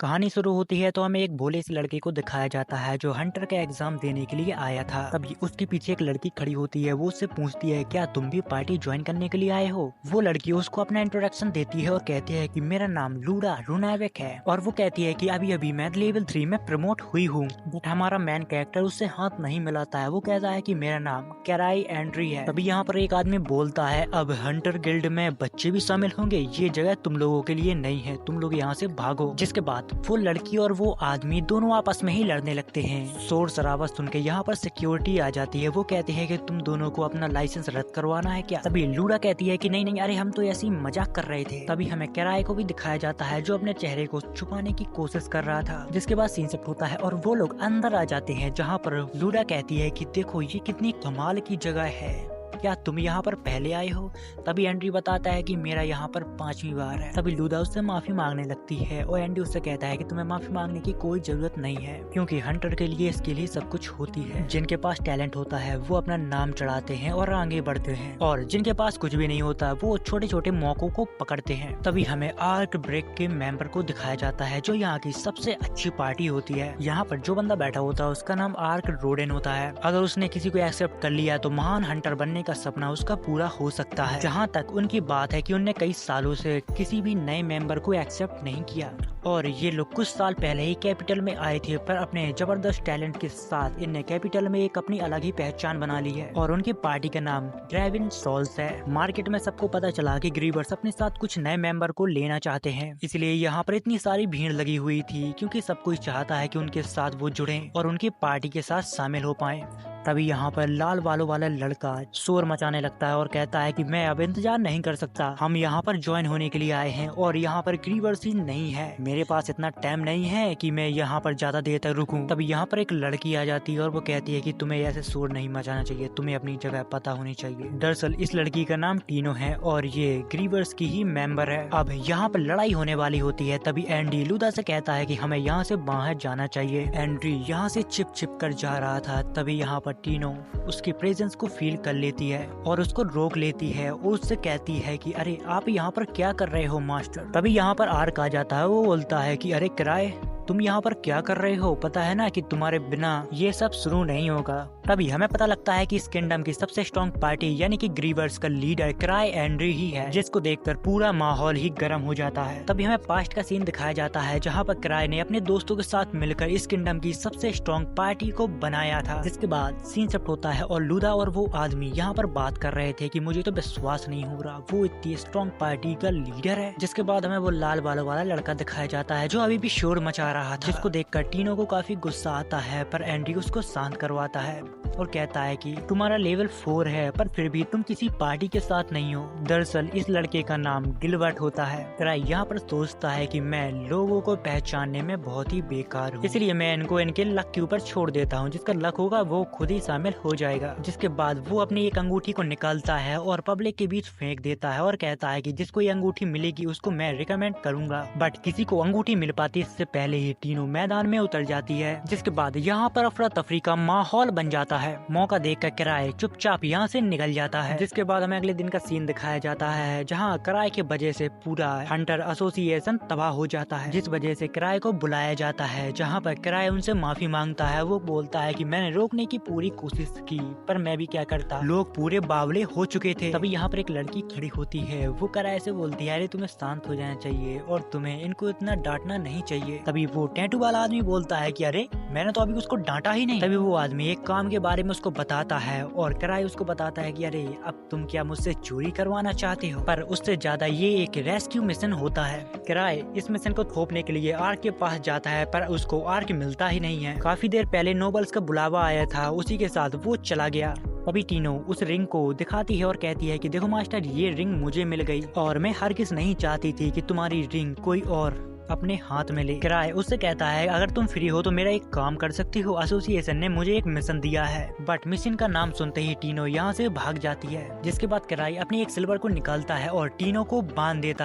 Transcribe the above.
कहानी शुरू होती है तो हमें एक भोले से लड़के को दिखाया जाता है जो हंटर का एग्जाम देने के लिए आया था। तभी उसके पीछे एक लड़की खड़ी होती है। वो उससे पूछती है, क्या तुम भी पार्टी ज्वाइन करने के लिए आए हो? वो लड़की उसको अपना इंट्रोडक्शन देती है और कहती है कि मेरा नाम लूडा रुनावेक है। और वो कहती है कि अभी अभी मैं लेवल 3 में प्रमोट हुई हूँ। बट हमारा मेन कैरेक्टर उससे हाथ नहीं मिलाता है। वो कहता है कि मेरा नाम कैराई एंड्री है। तभी यहाँ पर एक आदमी बोलता है, अब हंटर गिल्ड में बच्चे भी शामिल होंगे, ये जगह तुम लोगों के लिए नहीं है, तुम लोग यहाँ से भागो। जिसके बाद वो लड़की और वो आदमी दोनों आपस में ही लड़ने लगते हैं। शोर शराबा सुन के यहाँ पर सिक्योरिटी आ जाती है। वो कहते हैं कि तुम दोनों को अपना लाइसेंस रद्द करवाना है क्या? तभी लूडा कहती है कि नहीं नहीं, अरे हम तो ऐसी मजाक कर रहे थे। तभी हमें किराए को भी दिखाया जाता है जो अपने चेहरे को छुपाने की कोशिश कर रहा था। जिसके बाद सीन शिफ्ट होता है और वो लोग अंदर आ जाते हैं, जहाँ पर लूडा कहती है कि देखो ये कितनी कमाल की जगह है, क्या तुम यहाँ पर पहले आए हो? तभी एंड्री बताता है कि मेरा यहाँ पर 5वीं बार है। तभी लूडा उससे माफी मांगने लगती है और एंड्री उससे कहता है कि तुम्हें माफी मांगने की कोई जरूरत नहीं है, क्योंकि हंटर के लिए इसके लिए सब कुछ होती है। जिनके पास टैलेंट होता है वो अपना नाम चढ़ाते हैं और आगे बढ़ते हैं, और जिनके पास कुछ भी नहीं होता वो छोटे छोटे मौकों को पकड़ते हैं। तभी हमें आर्क ब्रेक के मेंबर को दिखाया जाता है जो यहाँ की सबसे अच्छी पार्टी होती है। यहाँ पर जो बंदा बैठा होता है उसका नाम आर्क रोडेन होता है। अगर उसने किसी को एक्सेप्ट कर लिया तो महान हंटर बनने का सपना उसका पूरा हो सकता है। जहाँ तक उनकी बात है कि उनने कई सालों से किसी भी नए मेंबर को एक्सेप्ट नहीं किया, और ये लोग कुछ साल पहले ही कैपिटल में आए थे, पर अपने जबरदस्त टैलेंट के साथ इनने कैपिटल में एक अपनी अलग ही पहचान बना ली है। और उनकी पार्टी का नाम ड्राइविन सोल्स है। मार्केट में सबको पता चला कि ग्रीवर्स अपने साथ कुछ नए मेंबर को लेना चाहते हैं, इसलिए यहाँ पर इतनी सारी भीड़ लगी हुई थी, क्योंकि सब कोई चाहता है कि उनके साथ वो जुड़े और उनकी पार्टी के साथ शामिल हो पाए। तभी यहाँ पर लाल बालों वाला लड़का शोर मचाने लगता है और कहता है कि मैं अब इंतजार नहीं कर सकता, हम यहाँ पर ज्वाइन होने के लिए आए हैं और यहाँ पर ग्रीवर्स ही नहीं है, मेरे पास इतना टाइम नहीं है कि मैं यहाँ पर ज्यादा देर तक रुकूं। तभी यहाँ पर एक लड़की आ जाती है और वो कहती है कि तुम्हें ऐसे शोर नहीं मचाना चाहिए, तुम्हें अपनी जगह पता होनी चाहिए। दरअसल इस लड़की का नाम टीनो है और ये ग्रीवर्स की ही मेंबर है। अब यहाँ पर लड़ाई होने वाली होती है। तभी एंडी लूडा से कहता है कि हमें यहाँ से बाहर जाना चाहिए। एंड्री यहाँ से छिप छिप कर जा रहा था। तभी यहाँ पर टीनो उसकी प्रेजेंस को फील कर लेती है और उसको रोक लेती है और उससे कहती है कि अरे आप यहाँ पर क्या कर रहे हो मास्टर? तभी यहाँ पर आर्क आ जाता है। वो बोलता है कि अरे किराए, तुम यहाँ पर क्या कर रहे हो? पता है ना कि तुम्हारे बिना ये सब शुरू नहीं होगा। तभी हमें पता लगता है कि इस किंगडम की सबसे स्ट्रॉन्ग पार्टी यानी कि ग्रीवर्स का लीडर किराए एंड्री ही है, जिसको देखकर पूरा माहौल ही गर्म हो जाता है। तभी हमें पास्ट का सीन दिखाया जाता है जहाँ पर किराए ने अपने दोस्तों के साथ मिलकर इस किंगडम की सबसे स्ट्रॉन्ग पार्टी को बनाया था। जिसके बाद सीन शिफ्ट होता है और लूडा और वो आदमी यहाँ पर बात कर रहे थे कि मुझे तो विश्वास नहीं हो रहा वो इतनी स्ट्रॉन्ग पार्टी का लीडर है। जिसके बाद हमें वो लाल बालों वाला लड़का दिखाया जाता है जो अभी भी शोर मचा रहा था, जिसको देखकर टीनो को काफी गुस्सा आता है, पर एंड्री उसको शांत करवाता है और कहता है कि तुम्हारा लेवल 4 है पर फिर भी तुम किसी पार्टी के साथ नहीं हो। दरअसल इस लड़के का नाम गिलबर्ट होता है। किराए यहाँ पर सोचता है कि मैं लोगों को पहचानने में बहुत ही बेकार हूँ, इसलिए मैं इनको इनके लक के ऊपर छोड़ देता हूँ, जिसका लक होगा वो खुद ही शामिल हो जाएगा। जिसके बाद वो अपनी एक अंगूठी को निकालता है और पब्लिक के बीच फेंक देता है और कहता है कि जिसको ये अंगूठी मिलेगी उसको मैं रिकमेंड करूंगा। बट किसी को अंगूठी मिल पाती इससे पहले ही टीनो मैदान में उतर जाती है। जिसके बाद यहाँ पर अफरा तफरी का माहौल बन जाता है। मौका देखकर किराए चुपचाप यहाँ से निकल जाता है। जिसके बाद हमें अगले दिन का सीन दिखाया जाता है जहाँ किराए की वजह से पूरा हंटर एसोसिएशन तबाह हो जाता है, जिस वजह से किराए को बुलाया जाता है, जहाँ पर किराए उनसे माफी मांगता है। वो बोलता है कि मैंने रोकने की पूरी कोशिश की पर मैं भी क्या करता, लोग पूरे बावले हो चुके थे। तभी यहाँ पर एक लड़की खड़ी होती है। वो किराए से बोलती है अरे तुम्हें शांत हो जाना चाहिए और तुम्हें इनको इतना डांटना नहीं चाहिए। तभी वो टैटू वाला आदमी बोलता है कि अरे मैंने तो अभी उसको डांटा ही नहीं। तभी वो आदमी एक काम के बारे में उसको बताता है और किराए उसको बताता है कि अरे अब तुम क्या मुझसे चोरी करवाना चाहते हो? पर उससे ज्यादा ये एक रेस्क्यू मिशन होता है। किराए इस मिशन को थोपने के लिए आर्क के पास जाता है पर उसको आर्क मिलता ही नहीं है। काफी देर पहले नोबल्स का बुलावा आया था, उसी के साथ वो चला गया। अभी टीनो उस रिंग को दिखाती है और कहती है कि देखो मास्टर, ये रिंग मुझे मिल गई और मैं हरगिज़ नहीं चाहती थी कि तुम्हारी रिंग कोई और अपने हाथ में ले। किराए उससे कहता है अगर तुम फ्री हो तो मेरा एक काम कर सकती हो, एसोसिएशन ने मुझे एक मिशन दिया है। बट मिशन का नाम सुनते ही टीनो यहाँ से भाग जाती है। जिसके बाद किराए अपनी एक सिल्वर को निकालता है और टीनो को बांध देता है।